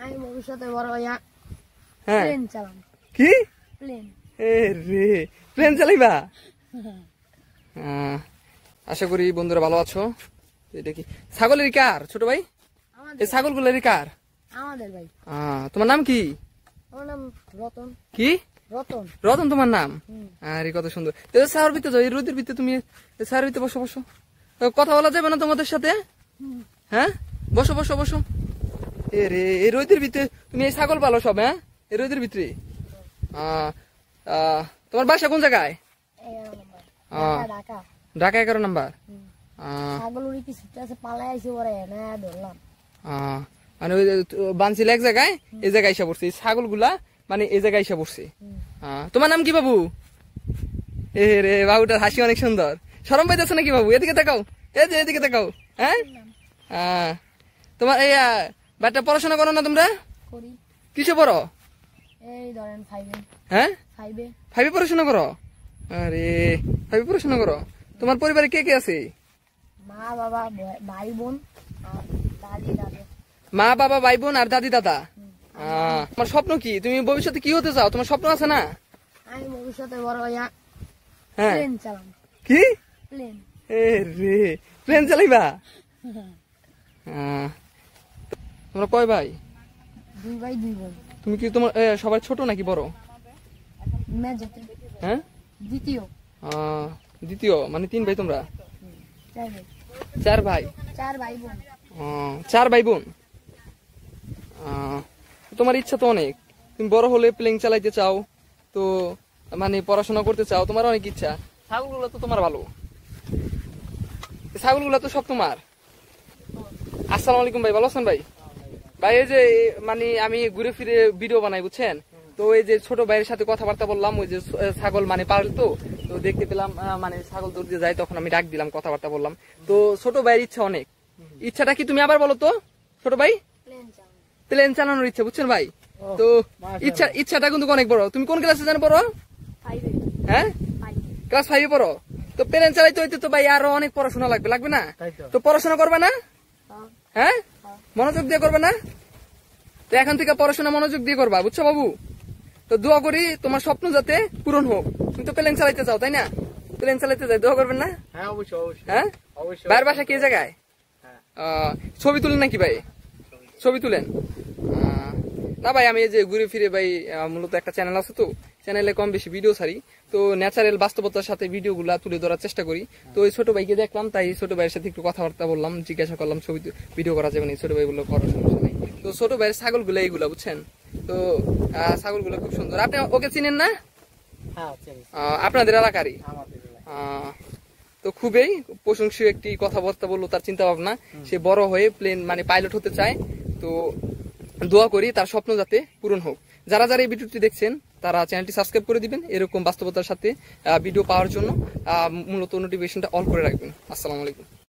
আমি ভবিষ্যতে বড় হইয়া হ্যাঁ প্লেন চালাম। কি প্লেন? এ রে প্লেন চালাইবা? আশা করি বন্ধুরা ভালো আছো। এটা কি ছাগলের কার ছোট ভাই? এই ছাগলগুলোর কার? আমাদের ভাই। তোমার নাম কি? আমার নাম রতন। কি রতন? রতন তোমার নাম? আরে কত সুন্দর। স্যার ভিতরে যাও, এই রোদের ভিতরে তুমি স্যার ভিতরে বসো বসো। কথা বলা যাবে না তোমাদের সাথে? হ্যাঁ বসো বসো বসো। এ রে এই রোদের ভিতরে তুমি এই ছাগল পালো সব? হ্যাঁ এই রোদের ভিতরে। তোমার বাসা কোন জায়গায়? ঢাকা। ঢাকা 11 নাম্বার। ছাগল উড়ি কি ছুটে আছে, পালাই আইছে ওরে না ধরলাম। মানে ওই বানছিল এক জায়গায়, এই জায়গায় এসে পড়ছে ছাগল গুলা, মানে এই জায়গায় এসে পড়ছে। তোমার নাম কি বাবু? এ রে বাবুটার হাসি অনেক সুন্দর। শরম পাইতেছে নাকি বাবু? এদিকে তাকাও, এই যে এদিকে তাকাও। হ্যাঁ তোমার এই বাচ্চা পড়াশোনা করো না তোমরা? করি। কিসে পড়ো? এই ধরেন 5 এ। হ্যাঁ 5 এ। 5 এ পড়াশোনা করো? আরে 5 এ পড়াশোনা করো। তোমার পরিবারে কে কে আছে? মা বাবা ভাই বোন আর দাদি দাদা। মা বাবা ভাই বোন আর দাদি দাদা। তোমার স্বপ্ন কি? তুমি ভবিষ্যতে কি হতে চাও? তোমার স্বপ্ন আছে না? আমি ভবিষ্যতে বড় হইয়া হ্যাঁ প্লেন চালাম। কি প্লেন? এ রে প্লেন চালাইবা? তোমরা কয় ভাই? 2 ভাই 2 বোন। তুমি কি তোমার সবাই ছোট নাকি বড়? মেজতে। হ্যাঁ দ্বিতীয়। দ্বিতীয় মানে 3 ভাই তোমরা? 4 ভাই। 4 ভাই? 4 ভাই বোন। 4 ভাই বোন। তোমার ইচ্ছা তো অনেক, তুমি বড় হলে প্লেন চালাইতে চাও, তো মানে পড়াশোনা করতে চাও, তোমার অনেক ইচ্ছা। ছাগলগুলো তো তোমার ভালো, ছাগলগুলো তো সব তোমার। আসসালামু আলাইকুম ভাই, ভালো আছেন ভাই? ভাই এই যে মানে আমি ঘুরে ফিরে ভিডিও বানাই বুঝছেন, তো এই যে ছোট ভাইয়ের সাথে কথাবার্তা বললাম, ওই যে ছাগল মানে পাল তো দেখতে পেলাম, মানে ছাগল দৌড় দিয়ে যায়, তখন আমি ডাক দিলাম, কথাবার্তা বললাম। তো ছোট ভাইয়ের ইচ্ছা অনেক, ইচ্ছাটা কি তুমি আবার বলো তো ছোট ভাই? প্লেন চালানোর ইচ্ছা বুঝছেন ভাই। তো ইচ্ছাটা কিন্তু অনেক বড়। তুমি কোন ক্লাসে জানো পড়ো? 5 এ। হ্যাঁ ক্লাস 5 এ পড়ো। তো প্লেন চালাইতে হইতে তো ভাই আরো অনেক পড়াশোনা লাগবে, লাগবে না? তো পড়াশোনা করবে না? হ্যাঁ মনোযোগ দিয়ে করবে না? তো এখন থেকে পড়াশোনা মনোযোগ দিয়ে করবা বুঝছো বাবু। তো দোয়া করি তোমার স্বপ্ন যাতে পূরণ হোক। তুমি তো প্লেন চালাইতে চাও তাই না? প্লেন চালাইতে যাই, দোয়া করবেন না? হ্যাঁ অবশ্যই অবশ্যই। হ্যাঁ ভাইয়ের বাসা কি জায়গায়? ছবি তুলেন নাকি ভাই? ছবি তুলেন না ভাই? আমি এই যে ঘুরে ফিরে ভাই, মূলত একটা চ্যানেল আছে, তো চ্যানেলে কম বেশি ভিডিও ছাড়ি, তো ন্যাচারাল বাস্তবতার সাথে ভিডিও গুলা তুলে ধরার চেষ্টা করি। তো ওই ছোট ভাইকে দেখলাম, তাই ছোট ভাইয়ের সাথে একটু কথাবার্তা বললাম, জিজ্ঞাসা করলাম ছবি ভিডিও করা যাবে না? ছোট ভাই বললো করার সমস্যা নেই। তো ছোট ভাইয়ের ছাগল গুলা এইগুলা বুঝছেন, তো ছাগল গুলো খুব সুন্দর। আপনি ওকে চিনেন না? আপনাদের এলাকারই। তো খুবই প্রশংসনীয় একটি কথাবার্তা বললো, তার চিন্তা ভাবনা, সে বড় হয়ে প্লেন মানে পাইলট হতে চায়। তো দোয়া করি তার স্বপ্ন যাতে পূরণ হোক। যারা যারা এই ভিডিওটি দেখছেন তারা চ্যানেলটি সাবস্ক্রাইব করে দিবেন, এরকম বাস্তবতার সাথে ভিডিও পাওয়ার জন্য মূলত নোটিফিকেশনটা অল করে রাখবেন। আসসালামু আলাইকুম।